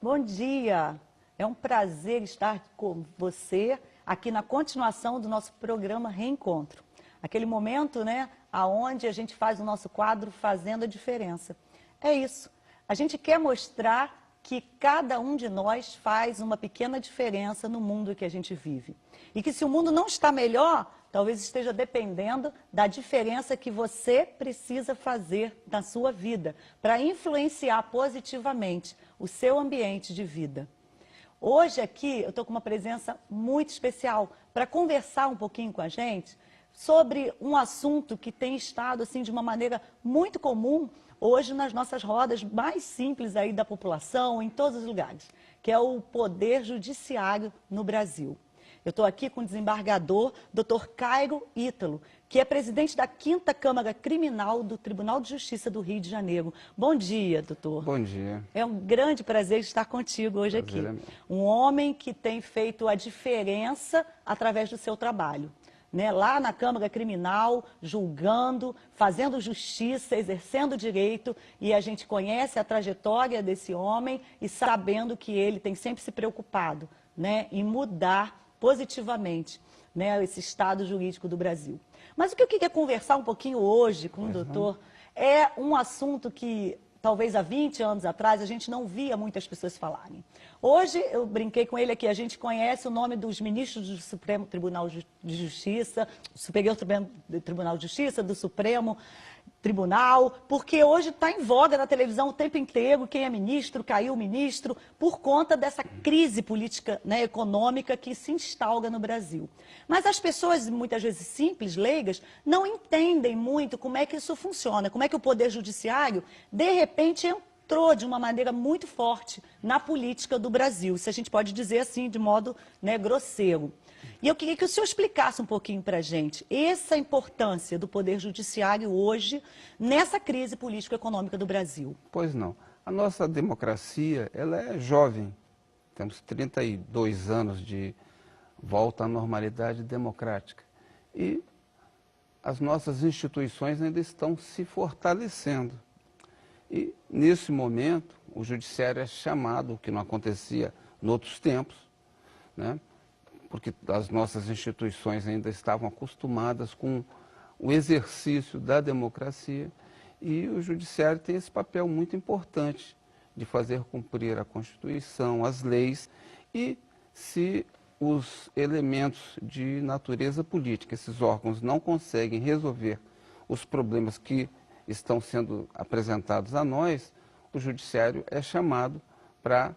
Bom dia! É um prazer estar com você aqui na continuação do nosso programa Reencontro. Aquele momento, né, aonde a gente faz o nosso quadro Fazendo a Diferença. É isso. A gente quer mostrar que cada um de nós faz uma pequena diferença no mundo que a gente vive. E que se o mundo não está melhor, talvez esteja dependendo da diferença que você precisa fazer na sua vida para influenciar positivamente o seu ambiente de vida. Hoje aqui eu estou com uma presença muito especial para conversar um pouquinho com a gente sobre um assunto que tem estado assim de uma maneira muito comum hoje nas nossas rodas mais simples aí da população, em todos os lugares, que é o poder judiciário no Brasil. Eu estou aqui com o desembargador Dr. Cairo Ítalo, que é presidente da 5ª Câmara Criminal do Tribunal de Justiça do Rio de Janeiro. Bom dia, doutor. Bom dia. É um grande prazer estar contigo hoje aqui. Um homem que tem feito a diferença através do seu trabalho. Né, lá na Câmara Criminal, julgando, fazendo justiça, exercendo direito, e a gente conhece a trajetória desse homem e sabendo que ele tem sempre se preocupado, né, em mudar positivamente, né, esse estado jurídico do Brasil. Mas o que eu queria conversar um pouquinho hoje com o doutor é um assunto que talvez há 20 anos atrás a gente não via muitas pessoas falarem. Hoje, eu brinquei com ele aqui, a gente conhece o nome dos ministros do Supremo Tribunal de Justiça, do Superior Tribunal de Justiça, do Supremo Tribunal, porque hoje está em voga na televisão o tempo inteiro, quem é ministro, caiu o ministro, por conta dessa crise política, né, econômica que se instaura no Brasil. Mas as pessoas, muitas vezes simples, leigas, não entendem muito como é que isso funciona, como é que o Poder Judiciário, de repente, entrou de uma maneira muito forte na política do Brasil, se a gente pode dizer assim, de modo, né, grosseiro. E eu queria que o senhor explicasse um pouquinho para a gente essa importância do Poder Judiciário hoje nessa crise político-econômica do Brasil. Pois não. A nossa democracia, ela é jovem. Temos 32 anos de volta à normalidade democrática. E as nossas instituições ainda estão se fortalecendo. E, nesse momento, o judiciário é chamado, o que não acontecia em outros tempos, né? Porque as nossas instituições ainda estavam acostumadas com o exercício da democracia e o judiciário tem esse papel muito importante de fazer cumprir a Constituição, as leis e se os elementos de natureza política, esses órgãos não conseguem resolver os problemas que estão sendo apresentados a nós, o judiciário é chamado para,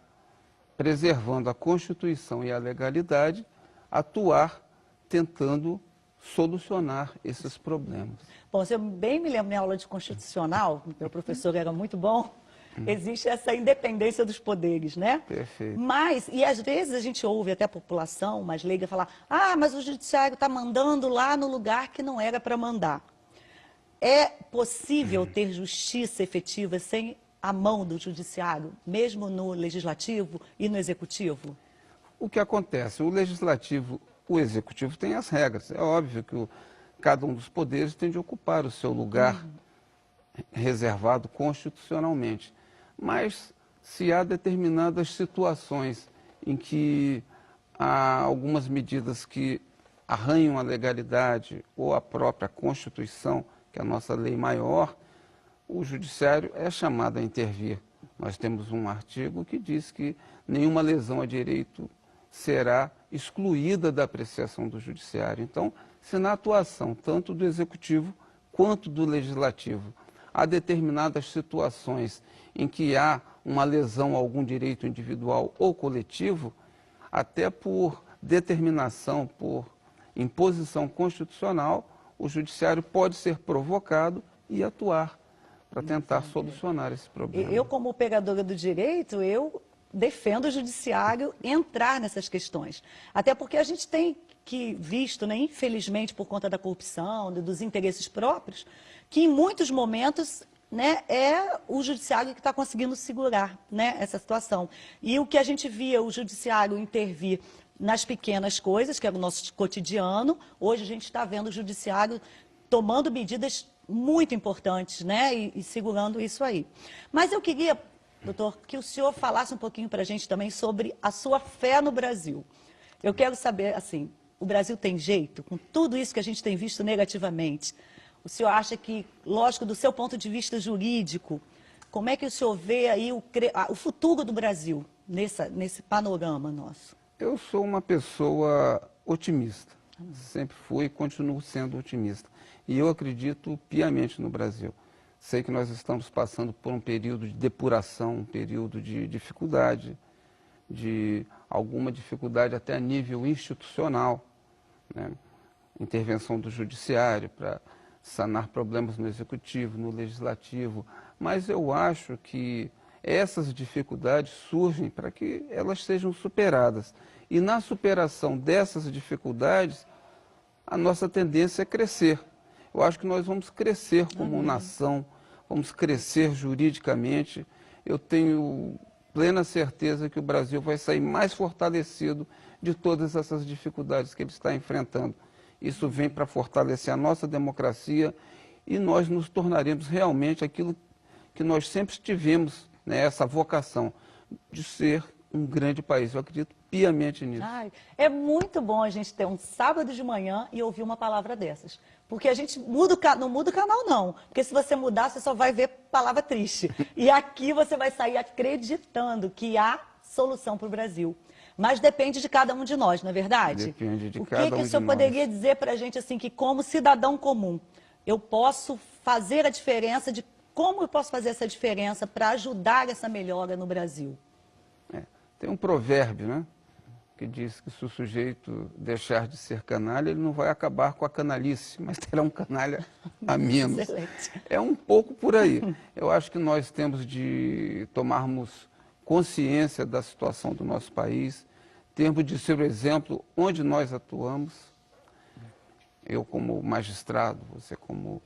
preservando a Constituição e a legalidade, atuar tentando solucionar esses problemas. Bom, se eu bem me lembro minha aula de constitucional, meu professor era muito bom, existe essa independência dos poderes, né? Perfeito. Mas, e às vezes a gente ouve até a população mais leiga falar, ah, mas o judiciário está mandando lá no lugar que não era para mandar. É possível ter justiça efetiva sem a mão do judiciário, mesmo no legislativo e no executivo? O que acontece? O legislativo, o executivo tem as regras. É óbvio que cada um dos poderes tem de ocupar o seu lugar reservado constitucionalmente. Mas se há determinadas situações em que há algumas medidas que arranham a legalidade ou a própria Constituição, que é a nossa lei maior, o judiciário é chamado a intervir. Nós temos um artigo que diz que nenhuma lesão a direito será excluída da apreciação do judiciário. Então, se na atuação tanto do executivo quanto do legislativo há determinadas situações em que há uma lesão a algum direito individual ou coletivo, até por determinação, por imposição constitucional, o judiciário pode ser provocado e atuar para tentar solucionar esse problema. Eu, como operadora do direito, eu defendo o judiciário entrar nessas questões. Até porque a gente tem visto, né, infelizmente, por conta da corrupção, dos interesses próprios, que em muitos momentos, né, é o judiciário que está conseguindo segurar, né, essa situação. E o que a gente via o judiciário intervir nas pequenas coisas, que é o nosso cotidiano, hoje a gente está vendo o judiciário tomando medidas muito importantes, né, e segurando isso aí. Mas eu queria doutor, que o senhor falasse um pouquinho para a gente também sobre a sua fé no Brasil. Eu quero saber, assim, o Brasil tem jeito, com tudo isso que a gente tem visto negativamente? O senhor acha que, lógico, do seu ponto de vista jurídico, como é que o senhor vê aí o futuro do Brasil nesse panorama nosso? Eu sou uma pessoa otimista, sempre fui e continuo sendo otimista. E eu acredito piamente no Brasil. Sei que nós estamos passando por um período de depuração, um período de dificuldade, de alguma dificuldade até a nível institucional, né? Intervenção do judiciário para sanar problemas no executivo, no legislativo, mas eu acho que essas dificuldades surgem para que elas sejam superadas. E na superação dessas dificuldades, a nossa tendência é crescer. Eu acho que nós vamos crescer como nação, vamos crescer juridicamente. Eu tenho plena certeza que o Brasil vai sair mais fortalecido de todas essas dificuldades que ele está enfrentando. Isso vem para fortalecer a nossa democracia e nós nos tornaremos realmente aquilo que nós sempre tivemos, né, essa vocação de ser um grande país. Eu acredito piamente nisso. Ai, é muito bom a gente ter um sábado de manhã e ouvir uma palavra dessas. Porque a gente não muda o canal, não. Porque se você mudar, você só vai ver palavra triste. E aqui você vai sair acreditando que há solução para o Brasil. Mas depende de cada um de nós, não é verdade? Depende de cada um de nós. O que o senhor poderia dizer para a gente, assim, que como cidadão comum, eu posso fazer a diferença como eu posso fazer essa diferença para ajudar essa melhora no Brasil? Tem um provérbio, né, que diz que se o sujeito deixar de ser canalha, ele não vai acabar com a canalice, mas terá um canalha a menos. Excelente. É um pouco por aí. Eu acho que nós temos de tomarmos consciência da situação do nosso país, temos de ser o exemplo onde nós atuamos. Eu como magistrado, você como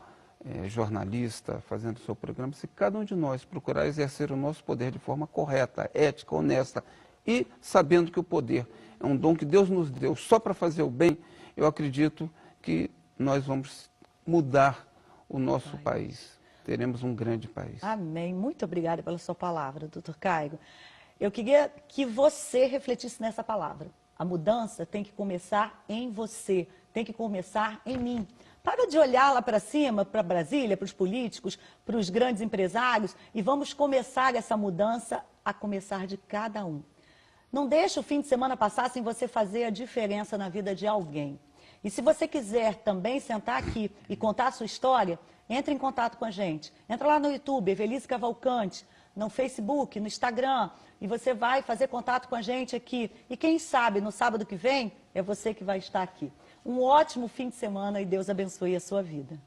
jornalista, fazendo o seu programa, se cada um de nós procurar exercer o nosso poder de forma correta, ética, honesta, e sabendo que o poder é um dom que Deus nos deu só para fazer o bem, eu acredito que nós vamos mudar o nosso país. Teremos um grande país. Amém. Muito obrigada pela sua palavra, doutor Caigo. Eu queria que você refletisse nessa palavra. A mudança tem que começar em você, tem que começar em mim. Para de olhar lá para cima, para Brasília, para os políticos, para os grandes empresários, e vamos começar essa mudança a começar de cada um. Não deixe o fim de semana passar sem você fazer a diferença na vida de alguém. E se você quiser também sentar aqui e contar a sua história, entre em contato com a gente. Entra lá no YouTube, Evelise Cavalcante, no Facebook, no Instagram, e você vai fazer contato com a gente aqui. E quem sabe, no sábado que vem, é você que vai estar aqui. Um ótimo fim de semana e Deus abençoe a sua vida.